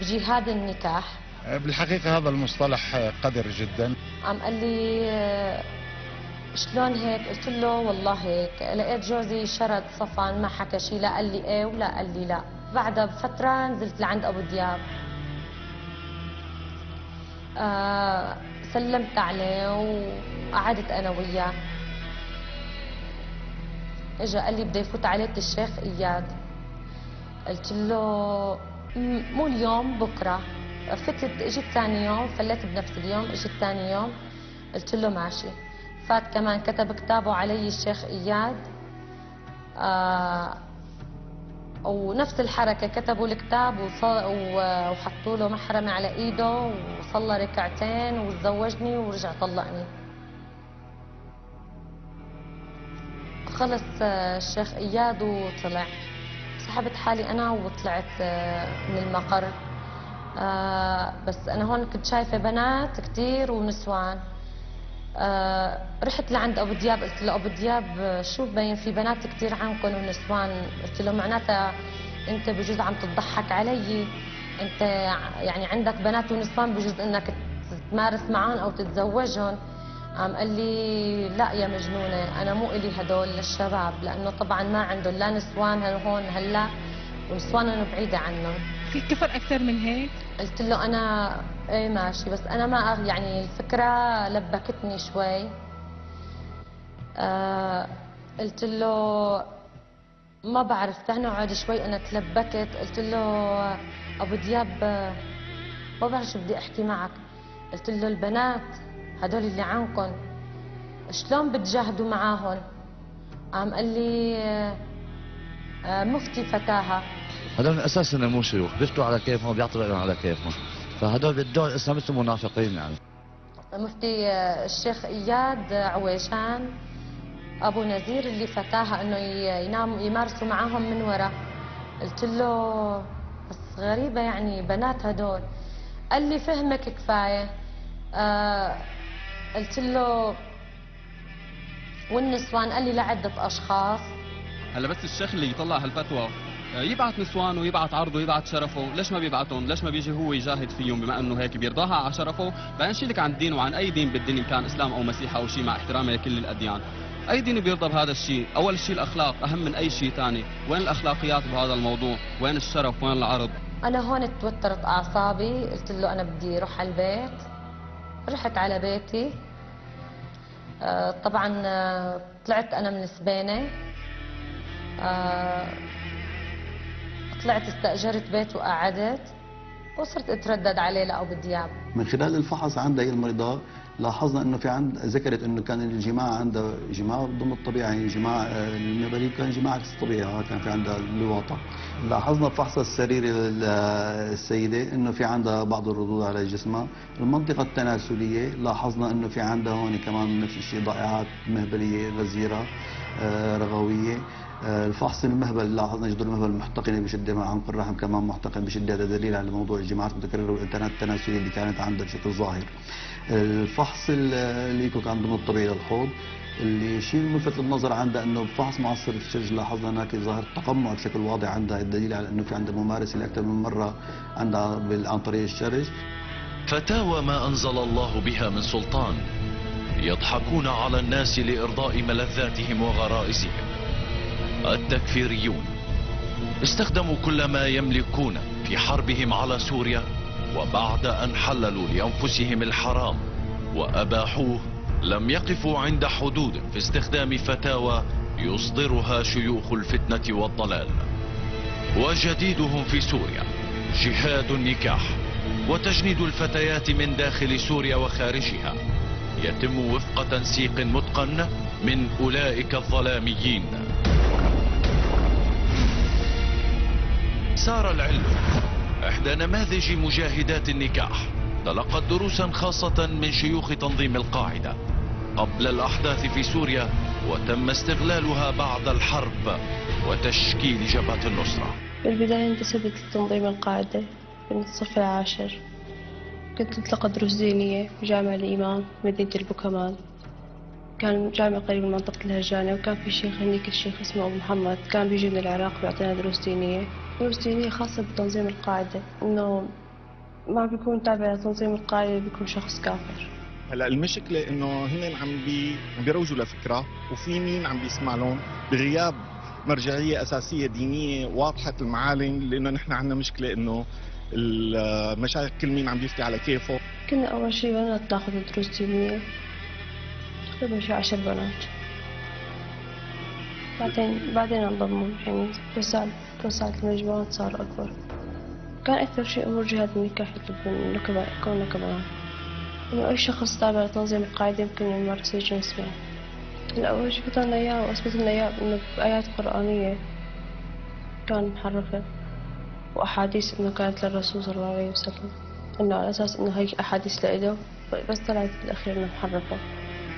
بجهاد النكاح. بالحقيقة هذا المصطلح قذر جدا. عم قال لي شلون هيك؟ قلت له والله هيك. لقيت جوزي شرد صفن، ما حكى شيء، لا قال لي ايه ولا قال لي لا. بعدها بفترة نزلت لعند ابو دياب، سلمت عليه وقعدت انا وياه. اجى قال لي بده يفوت عليك الشيخ اياد. قلت له مو اليوم، بكره. فتت، اجت ثاني يوم، فلت بنفس اليوم، اجت ثاني يوم. قلت له ماشي. فات كمان كتب كتابه علي الشيخ اياد، ونفس الحركه، كتبوا الكتاب وحطوا له محرمه على ايده وصلى ركعتين وتزوجني ورجع طلقني. خلص الشيخ اياد وطلع، سحبت حالي انا وطلعت من المقر. بس انا هون كنت شايفه بنات كثير ونسوان. رحت لعند ابو دياب، قلت له ابو دياب شو مبين في بنات كثير عنكم ونسوان؟ قلت له معناتها انت بجوز عم تضحك علي، انت يعني عندك بنات ونسوان بجوز انك تمارس معهم او تتزوجهم. قام قال لي لا يا مجنونه، انا مو الي هدول للشباب، لانه طبعا ما عندهم لا نسوان هون هلا، ونسوانهم بعيده عنهم. في كفر اكثر من هيك؟ قلت له انا ايه ماشي، بس انا ما يعني الفكره لبكتني شوي. قلت له ما بعرف، تنقعد شوي. انا تلبكت، قلت له ابو دياب ما بعرف شو بدي احكي معك. قلت له البنات هدول اللي عنكم شلون بتجاهدوا معاهم؟ قام قال لي مفتي فتاها. هدول اساسا مو شيوخ، بيفتوا على كيفهم وبيعطوا رايهم على كيفهم، فهدول بيدعوا الاسلام مثل منافقين يعني. مفتي الشيخ اياد عويشان ابو نزير اللي فتاها انه يمارسوا معاهم من وراء. قلت له بس غريبه يعني بنات هدول. قال لي فهمك كفايه. قلت له والنسوان؟ قال لي لعده اشخاص. هلا بس الشيخ اللي يطلع هالفتوى يبعث نسوانه، يبعث عرضه، يبعث شرفه، ليش ما بيبعثهم؟ ليش ما بيجي هو يجاهد فيهم بما انه هيك بيرضاها على شرفه؟ بعدين شيلك عن الدين وعن اي دين بالدنيا، كان اسلام او مسيح او شيء، مع احترامي لكل الاديان. اي دين بيرضى بهذا الشيء؟ اول شيء الاخلاق اهم من اي شيء ثاني. وين الاخلاقيات بهذا الموضوع؟ وين الشرف؟ وين العرض؟ انا هون توترت اعصابي، قلت له انا بدي اروح على البيت. رحت على بيتي. طبعا طلعت انا من سبينه. طلعت استأجرت بيت وقعدت وصرت اتردد عليه لأبو دياب. من خلال الفحص عند هي المريضة لاحظنا انه في ذكرت انه كان الجماع عندها جماع ضمن الطبيعي، يعني جماع المهبلي كان جماع عكس الطبيعي، كان في عندها لواطه. لاحظنا بفحص السريري للسيده انه في عندها بعض الردود على جسمها. المنطقه التناسليه لاحظنا انه في عندها هون كمان نفس الشيء ضائعات مهبليه غزيره رغويه. الفحص المهبل لاحظنا جذور المهبل محتقنه بشده مع عنق الرحم كمان محتقن بشده، هذا دليل على موضوع الجماعات المتكرره والانتانات التناسليه اللي كانت عندها بشكل ظاهر. الفحص اللي كان ضمن الطبيعي للحوض اللي شيء ملفت للنظر عندها انه بفحص معصر الشرج لاحظنا هناك ظاهر تقمع بشكل واضح عندها، الدليل على انه في عندها ممارسه لاكثر من مره عندها عن طريق الشرج. فتاوى ما انزل الله بها من سلطان، يضحكون على الناس لارضاء ملذاتهم وغرائزهم. التكفيريون استخدموا كل ما يملكون في حربهم على سوريا، وبعد أن حللوا لأنفسهم الحرام وأباحوه لم يقفوا عند حدود في استخدام فتاوى يصدرها شيوخ الفتنة والضلال. وجديدهم في سوريا جهاد النكاح وتجنيد الفتيات من داخل سوريا وخارجها، يتم وفق تنسيق متقن من أولئك الظلاميين. سارة العلم إحدى نماذج مجاهدات النكاح تلقت دروسا خاصة من شيوخ تنظيم القاعدة قبل الأحداث في سوريا، وتم استغلالها بعد الحرب وتشكيل جبهة النصرة. بالبداية انتسبت لتنظيم القاعدة في الصف العاشر. كنت أتلقى دروس دينية في جامع الإيمان مدينة البوكمان، كان جامع قريب من منطقة الهجانة، وكان في شيخ هنيك الشيخ اسمه أبو محمد كان بيجي من العراق بيعطينا دروس دينية. دروس دينية خاصة بتنظيم القاعدة، إنه ما بيكون تابع لتنظيم القاعدة بيكون شخص كافر. هلا المشكلة انه هن عم بيروجوا لفكرة وفي مين عم بيسمع لهم بغياب مرجعية أساسية دينية واضحة المعالم، لأنه نحن عندنا مشكلة انه المشايخ كل مين عم بيفتي على كيفه. كنا أول شي بنات ناخذ دروس دينية، تقريبا شي 10 بنات، بعدين انضموا، يعني توسعت المجموعات صار أكبر. كان أكثر شيء أمور جهاد النكاح يطلبون إنه كوننا كبنات، إنه أي شخص تابع لتنظيم القاعدة يمكن يمارس الجنس معه. هلا أول شي فترنا إياه وأثبت لنا إياه إنه بآيات قرآنية كان محرفة، وأحاديث إنه كانت للرسول صلى الله عليه وسلم، إنه على أساس إنه هي أحاديث لإله، بس طلعت بالأخير إنه محرفة،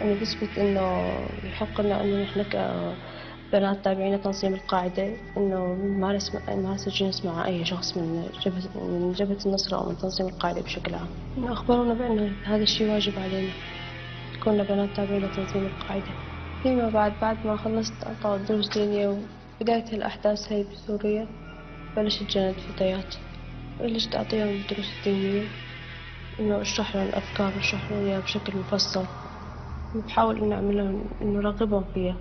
إنه بثبت إنه يحق لنا إنه نحن كبنات تابعين لتنظيم القاعدة إنه نمارس الجنس مع أي شخص من جبهة النصرة أو من تنظيم القاعدة بشكل عام. إنه أخبرونا بأنه هذا الشيء واجب علينا، كنا بنات تابعين لتنظيم القاعدة. فيما بعد ما خلصت دروس دينية وبداية الأحداث هي بسوريا، بلشت جند فتيات، بلشت أعطيهم الدروس الدينية، إنه أشرح لهم الأفكار، أشرح لهم إياها بشكل مفصل، وبحاول إنه أعمل لهم إنه أرغبهم فيها.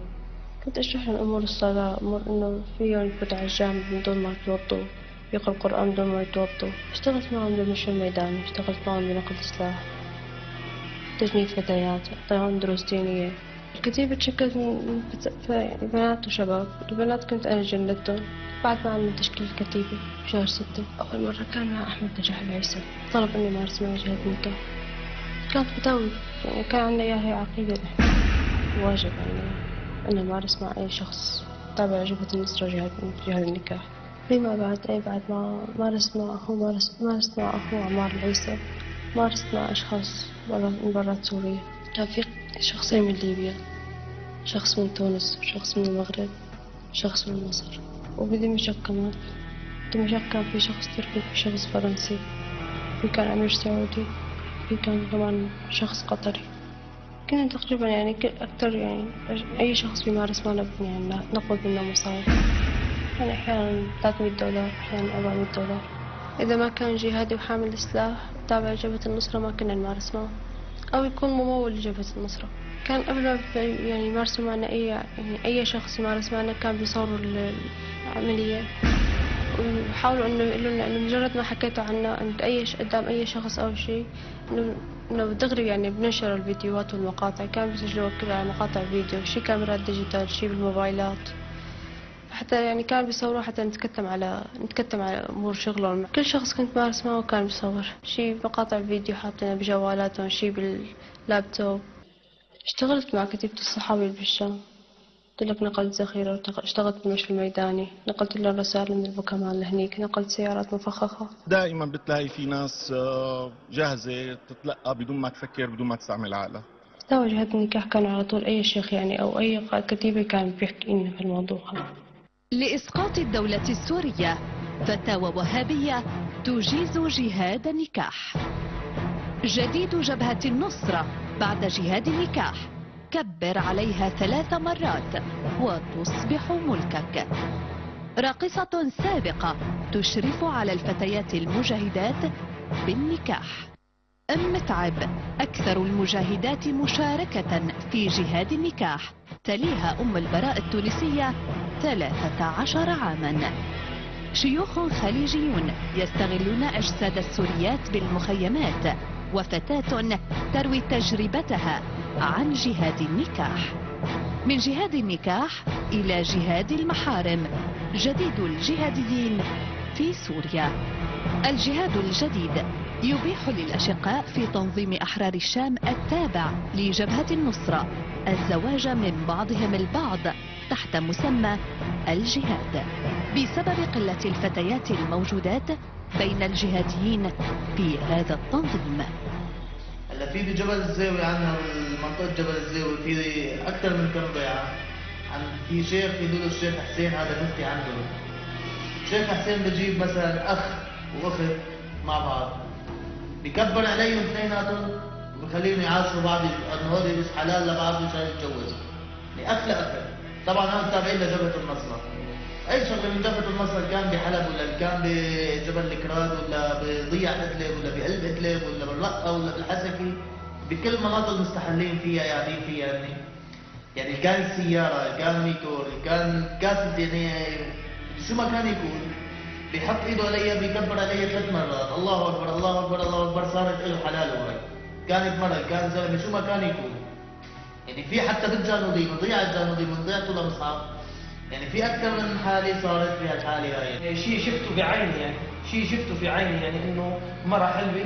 كنت أشرح لهم أمور الصلاة، أمور إنه فيهم يفوتوا على الجامع من دون ما يتوضوا، يقرأ القرآن بدون ما يتوضوا. اشتغلت معهم بالمشي الميداني، اشتغلت معهم بنقل سلاح، تجنيد فتيات، أعطيهم دروس دينية. الكتيبة تشكلت من بنات وشباب. البنات كنت أنا جندتهم. بعد ما عملنا تشكيل الكتيبة بشهر 6، أول مرة كان مع أحمد نجاح العيسى، طلب إني أمارس معه جهاد النكاح. كانت بتاوي، يعني كان عندنا إياها هي عقيدة واجب علينا أن نمارس مع أي شخص تابع جبهة النصرة جهاد النكاح. فيما بعد ما مارست مع أخوه عمار العيسى، مارست مع أشخاص من برا سوريا. كان في شخصين من ليبيا، شخص من تونس، شخص من المغرب، شخص من مصر، وبدمشق كمان. دمشق كان في شخص تركي، في شخص فرنسي، في كان أمير سعودي، في كان كمان شخص قطري. كنا تقريبا يعني أكثر يعني أي شخص بيمارس معنا يعني نقبض منه مصاري، يعني أحيانا $300، أحيانا $400. إذا ما كان جهادي وحامل سلاح تابع جبهة النصرة ما كنا نمارس معه، أو يكون ممول لجبهة النصرة. كان قبل ما يعني يمارسوا معنا أي شخص يمارس معنا كان بيصوروا العملية، ويحاولوا إنه يقولوا لنا إنه مجرد ما حكيتوا عنا عند قدام أي شخص أو شيء إنه دغري يعني بننشر الفيديوهات والمقاطع. كان بيسجلوا كل على مقاطع فيديو، شي كاميرات ديجيتال، شي بالموبايلات، حتى يعني كان بيصوروا حتى نتكتم على أمور شغلهم. كل شخص كنت مارس معه كان بيصور شي مقاطع فيديو حاطينها بجوالاتهم، شي باللابتوب. اشتغلت مع كتيبة الصحابي بالشام، قلت لك نقلت ذخيرة، اشتغلت بالمشي الميداني، نقلت لهم رسائل من البوكمان لهنيك، نقلت سيارات مفخخة. دائما بتلاقي في ناس جاهزة تتلقى بدون ما تفكر، بدون ما تستعمل عقلها. مستوى جهاد النكاح كان على طول أي شيخ يعني أو أي قائد كتيبة كان بيحكي لنا في الموضوع هذا. لإسقاط الدولة السورية، فتاوى وهابية تجيز جهاد النكاح. جديد جبهة النصرة بعد جهاد النكاح، كبر عليها 3 مرات وتصبح ملكك. راقصة سابقة تشرف على الفتيات المجاهدات بالنكاح. متعب أكثر المجاهدات مشاركة في جهاد النكاح، تليها البراء التونسية 13 عاما. شيوخ خليجيون يستغلون أجساد السوريات بالمخيمات، وفتاة تروي تجربتها عن جهاد النكاح. من جهاد النكاح إلى جهاد المحارم، جديد الجهاديين في سوريا. الجهاد الجديد يبيح للأشقاء في تنظيم أحرار الشام التابع لجبهة النصرة الزواج من بعضهم البعض تحت مسمى الجهاد، بسبب قلة الفتيات الموجودات بين الجهاديين في هذا التنظيم. هلا في بجبل الزاوية عندنا منطقة جبل الزاوية في أكثر من كم ضيعة. في شيخ يقولوا الشيخ حسين، هذا مفتي عنده. الشيخ حسين بجيب مثلا أخ وأخت مع بعض، بكبر عليهم اثنيناتهم وبخليهم يعاشروا بعض، النهار يلبس حلال لبعض مشان يتجوزوا. يعني أخ لأخ. طبعا هم تابعين لجبهة النصرة. اي شغله من جبهه النصر، كان بحلب ولا كان بجبل الكراد ولا بضيع ادلب ولا بقلب ادلب ولا بالرقه ولا بالحسكه، بكل المناطق المستحلين فيها قاعدين فيها يعني كان السياره، كان ميكور، كان كاسه، يعني شو ما كان يكون بيحط ايده علي بيكبر علي 3 مرات، الله اكبر الله اكبر الله اكبر، صارت له حلال وهي. كان بمرض، كان زلمه، شو ما كان يكون. يعني في حتى بالجانودي، مضيع الجانودي، مضيعته لمصعب. يعني في اكثر من حاله صارت في هالحاله هاي. يعني شيء شفته بعيني، يعني شيء شفته في عيني، يعني انه مرة حلوه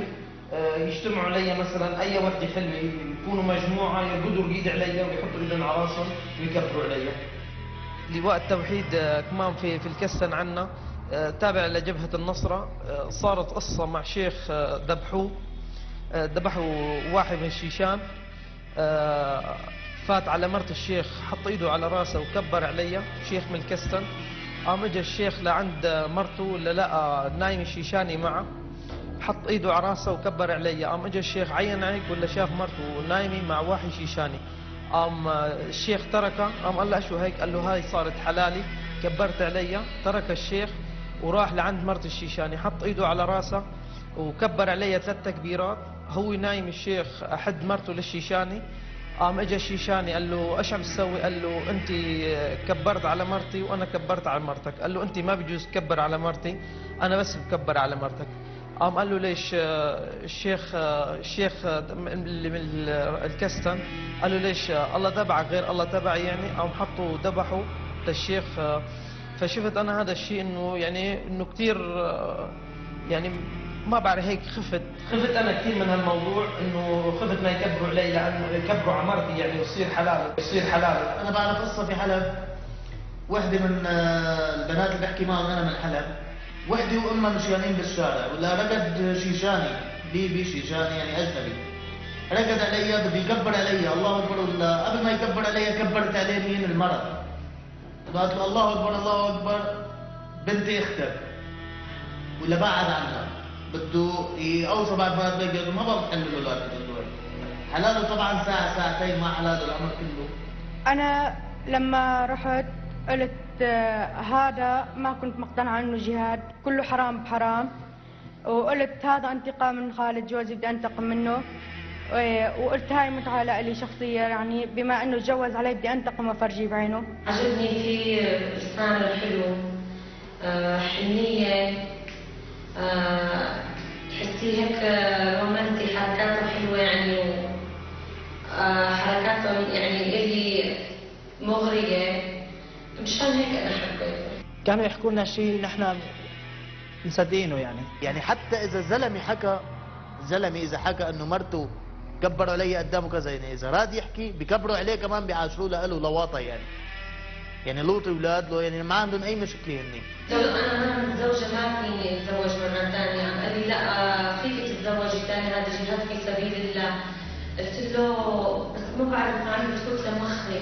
يجتمعوا علي مثلا اي وحده حلوه، يكونوا مجموعه يرقدوا رقيد علي ويحطوا ايدهم على راسهم ويكبروا علي. لواء التوحيد كمان في الكسن عنا تابع لجبهه النصره، صارت قصه مع شيخ ذبحوا واحد من الشيشان، فات على مرت الشيخ، حط ايده على راسه وكبر علي، شيخ من الكستن. قام اجى الشيخ لعند مرته لقى نايم الشيشاني معه، حط ايده على راسه وكبر علي. قام اجى الشيخ عين هيك ولا شاف مرته نايمه مع واحد شيشاني، قام الشيخ تركه، قام قال له شو هيك؟ قال له هاي صارت حلالي، كبرت علي. ترك الشيخ وراح لعند مرت الشيشاني، حط ايده على راسه وكبر علي 3 تكبيرات. هو نايم الشيخ احد مرته للشيشاني. قام اجى الشيشاني قال له ايش عم تسوي؟ قال له انت كبرت على مرتي وانا كبرت على مرتك. قال له انت ما بيجوز تكبر على مرتي، انا بس بكبر على مرتك. قام قال له ليش؟ الشيخ اللي من الكستن قال له ليش الله تبعك غير الله تبعي يعني؟ قام حطوا ذبحوا للشيخ. فشفت انا هذا الشيء انه يعني انه كثير يعني ما بعرف هيك خفت انا كثير من هالموضوع، انه خفت ما يكبروا علي لانه يكبروا على مرتي يعني يصير حلال. انا بعرف قصه في حلب، وحده من البنات اللي بحكي معهم انا من حلب، وحده وامها مشيانين بالشارع ولا ركض شيشاني، بيبي شيشاني يعني اجنبي، ركض علي بده يكبر علي، الله اكبر، ولا قبل ما يكبر علي كبرت عليه مين؟ المرض. قالت له الله اكبر الله اكبر، بنتي اختك ولا بعد عنها، بده يوصى بعد ما تبقى ما بقى بحل له الوقت الدول. حلاله طبعا ساعة ساعتين، ما حلاله العمر كله. أنا لما رحت قلت هذا ما كنت مقتنعة إنه جهاد، كله حرام بحرام، وقلت هذا انتقام من خالد جوزي بدي أنتقم منه، وقلت هاي متعة لإلي شخصية، يعني بما إنه تجوز علي بدي أنتقم وأفرجيه بعينه. عجبني في لسانه الحلو، حنية، تحسيه هيك رومانسي، حركاته حلوة يعني، حركاته يعني اللي مغرية، مشان هيك أنا حبيته. كانوا يحكوا لنا شيء نحن مصدقينه يعني حتى إذا زلمة إذا حكى إنه مرته كبروا علي قدامه كذا، يعني إذا راد يحكي بكبروا عليه كمان، بيعاشروه له لواطة يعني لوط اولاد له، يعني ما عندهم اي مشكله هن. انا متزوجه ما فيني اتزوج مره ثانيه، عم قال لي لا فيك تتزوجي ثاني، هذا جهاد في سبيل الله. قلت له بس ما بعرف ما عندي بفوت لمخي.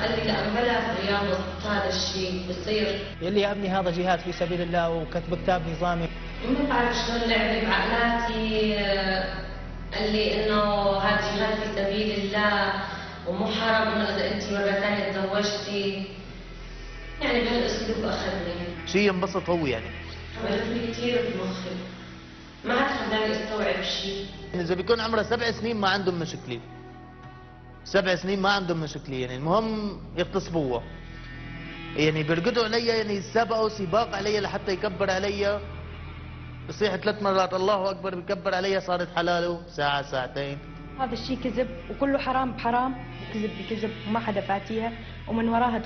قال لي لا بلا في الرياضه هذا الشيء بصير. يلي يا ابني هذا جهاد في سبيل الله وكتب كتاب نظامي. ما بعرف شلون لعب بعقلاتي، قال لي انه هذا جهاد في سبيل الله ومو حرام انه اذا انت مره ثانيه تزوجتي، يعني بهالاسلوب اخذني. شيء ينبسط هو يعني. عملت كثير بمخي، ما عاد خلاني استوعب شيء. اذا بيكون عمرها 7 سنين ما عندهم مشكله. 7 سنين ما عندهم مشكله، يعني المهم يغتصبوها. يعني بيرقدوا علي، يعني سبقوا سباق علي لحتى يكبر علي. بصيح 3 مرات الله اكبر، بكبر علي، صارت حلاله ساعه ساعتين. هذا الشيء كذب وكله حرام بحرام، كذب بكذب وما حدا فاتيها ومن وراها